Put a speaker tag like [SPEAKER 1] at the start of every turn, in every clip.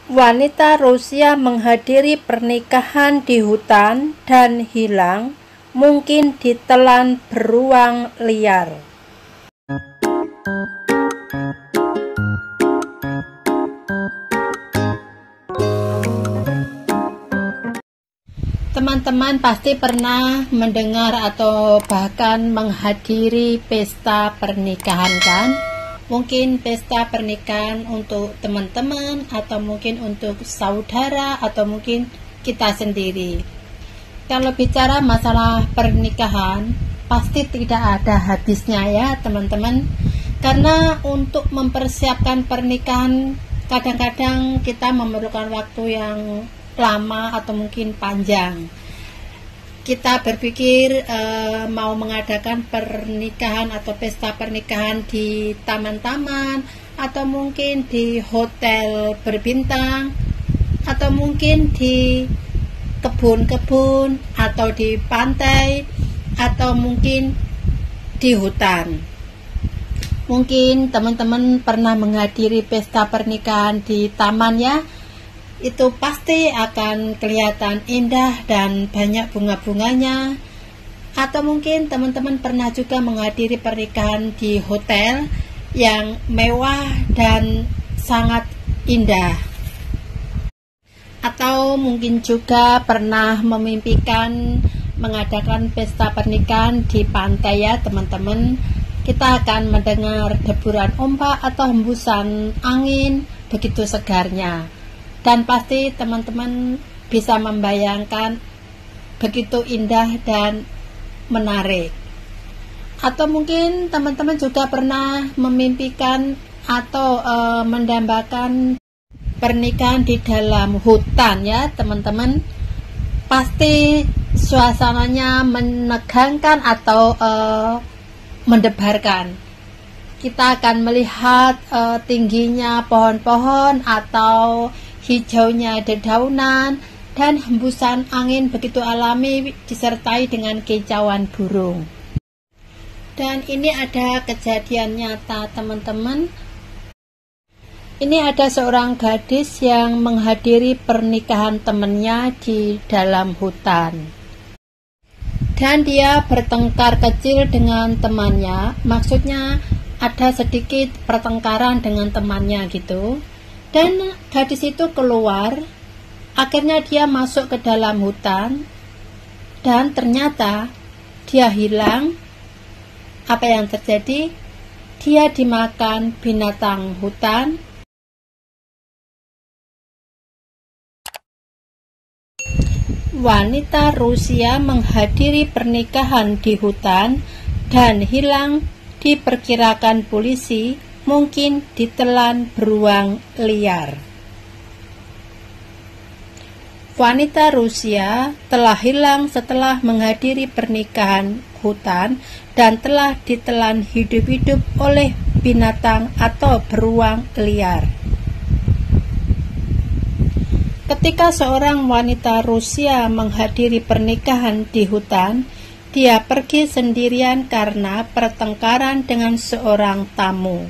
[SPEAKER 1] Wanita Rusia menghadiri pernikahan di hutan dan hilang, mungkin ditelan beruang liar. Teman-teman pasti pernah mendengar atau bahkan menghadiri pesta pernikahan, kan? Mungkin pesta pernikahan untuk teman-teman, atau mungkin untuk saudara, atau mungkin kita sendiri. Kalau bicara masalah pernikahan, pasti tidak ada habisnya ya teman-teman. Karena untuk mempersiapkan pernikahan, kadang-kadang kita memerlukan waktu yang lama atau mungkin panjang. Kita berpikir mau mengadakan pernikahan atau pesta pernikahan di taman-taman, atau mungkin di hotel berbintang, atau mungkin di kebun-kebun, atau di pantai, atau mungkin di hutan. Mungkin teman-teman pernah menghadiri pesta pernikahan di taman ya. Itu pasti akan kelihatan indah dan banyak bunga-bunganya. Atau mungkin teman-teman pernah juga menghadiri pernikahan di hotel yang mewah dan sangat indah. Atau mungkin juga pernah memimpikan mengadakan pesta pernikahan di pantai ya teman-teman. Kita akan mendengar deburan ombak atau hembusan angin, begitu segarnya. Dan pasti teman-teman bisa membayangkan begitu indah dan menarik. Atau mungkin teman-teman juga pernah memimpikan atau mendambakan pernikahan di dalam hutan ya teman-teman. Pasti suasananya menegangkan atau mendebarkan. Kita akan melihat tingginya pohon-pohon atau hijaunya dedaunan dan hembusan angin begitu alami disertai dengan kicauan burung. Dan ini ada kejadian nyata teman-teman. Ini ada seorang gadis yang menghadiri pernikahan temannya di dalam hutan. Dan dia bertengkar kecil dengan temannya, maksudnya ada sedikit pertengkaran dengan temannya gitu. Dan gadis itu keluar, akhirnya dia masuk ke dalam hutan, dan ternyata dia hilang. Apa yang terjadi? Dia dimakan binatang hutan. Wanita Rusia menghadiri pernikahan di hutan dan hilang, diperkirakan polisi mungkin ditelan beruang liar. Wanita Rusia telah hilang setelah menghadiri pernikahan hutan dan telah ditelan hidup-hidup oleh binatang atau beruang liar. Ketika seorang wanita Rusia menghadiri pernikahan di hutan, dia pergi sendirian karena pertengkaran dengan seorang tamu.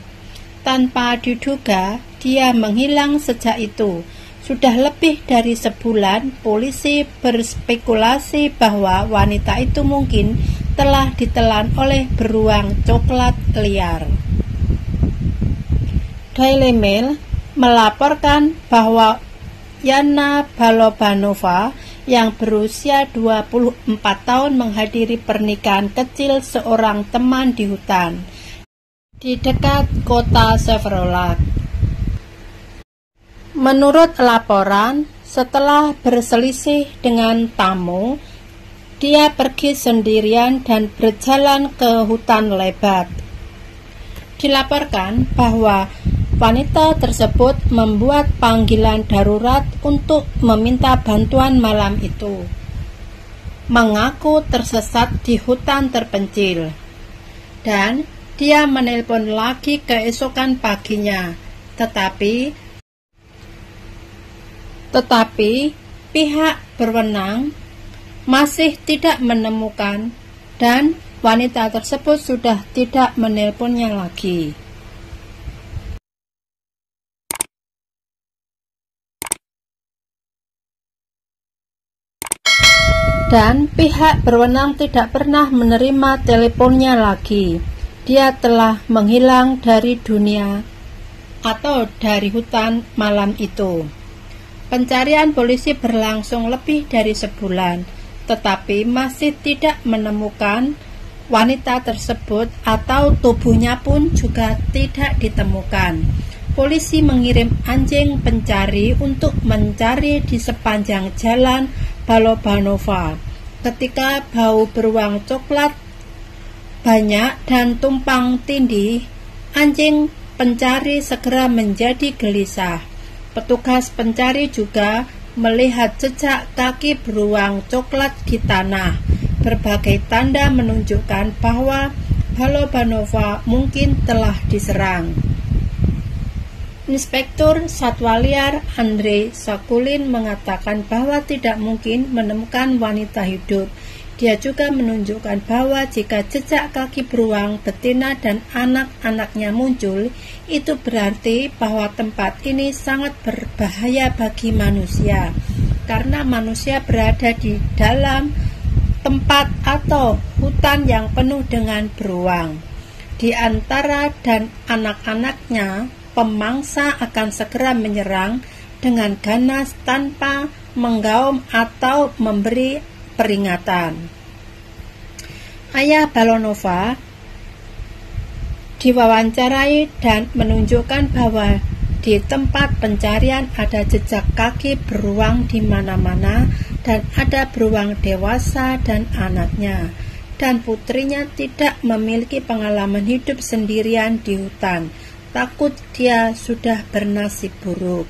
[SPEAKER 1] Tanpa diduga, dia menghilang sejak itu. Sudah lebih dari sebulan, polisi berspekulasi bahwa wanita itu mungkin telah ditelan oleh beruang coklat liar. Daily Mail melaporkan bahwa Yana Balobanova yang berusia 24 tahun menghadiri pernikahan kecil seorang teman di hutan di dekat kota Severolak. Menurut laporan, setelah berselisih dengan tamu, dia pergi sendirian dan berjalan ke hutan lebat. Dilaporkan bahwa wanita tersebut membuat panggilan darurat untuk meminta bantuan malam itu. Mengaku tersesat di hutan terpencil. Dan dia menelpon lagi keesokan paginya. Tetapi pihak berwenang masih tidak menemukan dan wanita tersebut sudah tidak menelponnya lagi. Dan pihak berwenang tidak pernah menerima teleponnya lagi. Dia telah menghilang dari dunia atau dari hutan malam itu. Pencarian polisi berlangsung lebih dari sebulan, tetapi masih tidak menemukan wanita tersebut atau tubuhnya pun juga tidak ditemukan. Polisi mengirim anjing pencari untuk mencari di sepanjang jalan Balobanova. Ketika bau beruang coklat banyak dan tumpang tindih, anjing pencari segera menjadi gelisah. Petugas pencari juga melihat jejak kaki beruang coklat di tanah. Berbagai tanda menunjukkan bahwa Balobanova mungkin telah diserang. Inspektur Satwa Liar Andrei Sakulin mengatakan bahwa tidak mungkin menemukan wanita hidup. Dia juga menunjukkan bahwa jika jejak kaki beruang betina dan anak-anaknya muncul, itu berarti bahwa tempat ini sangat berbahaya bagi manusia, karena manusia berada di dalam tempat atau hutan yang penuh dengan beruang. Di antara dan anak-anaknya, pemangsa akan segera menyerang dengan ganas tanpa menggaum atau memberi peringatan. Ayah Balonova diwawancarai dan menunjukkan bahwa di tempat pencarian ada jejak kaki beruang di mana-mana dan ada beruang dewasa dan anaknya, dan putrinya tidak memiliki pengalaman hidup sendirian di hutan. Takut dia sudah bernasib buruk.